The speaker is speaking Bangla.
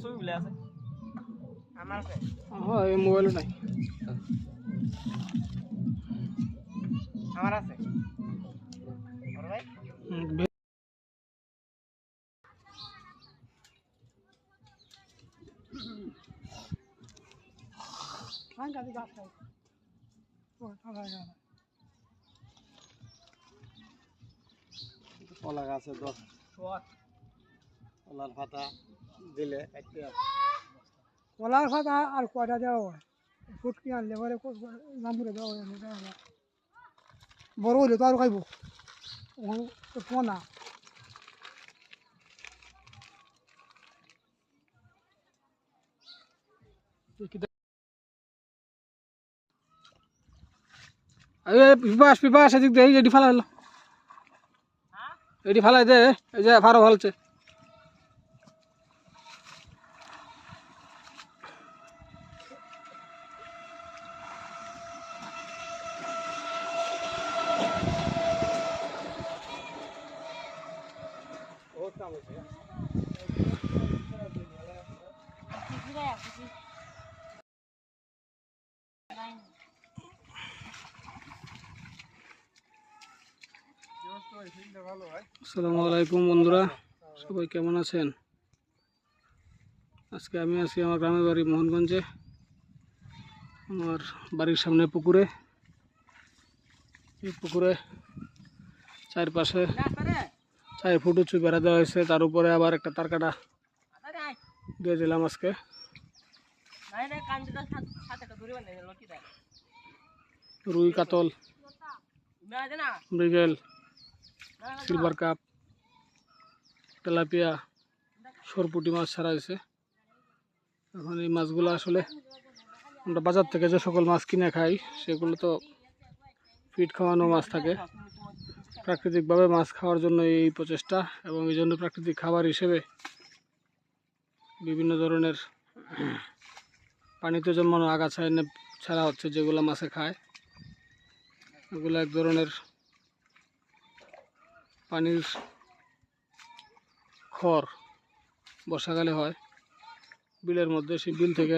ছবিগুলো আছে আমার আছে হ্যাঁ এই মোবাইলও নাই আমার আছে বড় ভাই কলা গাছে 10 কলার পাতা দিলে একটা কলার পাতা আর কয়টা দেওয়া হয় ফুটকি আনলে পরে নামুরে দেওয়া হয় বড় হইলে তো আর খাইব পোনা পিপাস এদিক দিয়ে এটি ফালাই এটি ফালাই দে এই যে ফারো ভালছে আসসালামু আলাইকুম বন্ধুরা, সবাই কেমন আছেন? আজকে আমি আছি আমার গ্রামের বাড়ি মোহনগঞ্জে। আমার বাড়ির সামনে পুকুরে, এই পুকুরে চারপাশে 4 ফুট উঁচু বেড়া দেওয়া হয়েছে, তার উপরে আবার একটা তারকাটা দিয়ে দিলাম আজকে। রুই, কাতল, মৃগেল, সিলভার কাপ, তেলাপিয়া, সরপুটি মাছ ছাড়া হয়েছে। এখন এই মাছগুলো আসলে আমরা বাজার থেকে যে সকল মাছ কিনে খাই সেগুলো তো ফিড খাওয়ানো মাছ থাকে। প্রাকৃতিকভাবে মাছ খাওয়ার জন্য এই প্রচেষ্টা, এবং এই জন্য প্রাকৃতিক খাবার হিসেবে বিভিন্ন ধরনের পানিতে জন্মানো আগাছা এনে ছাড়া হচ্ছে, যেগুলো মাছে খায়। এগুলো এক ধরনের পানির খড়, বর্ষাকালে হয় বিলের মধ্যে, সেই বিল থেকে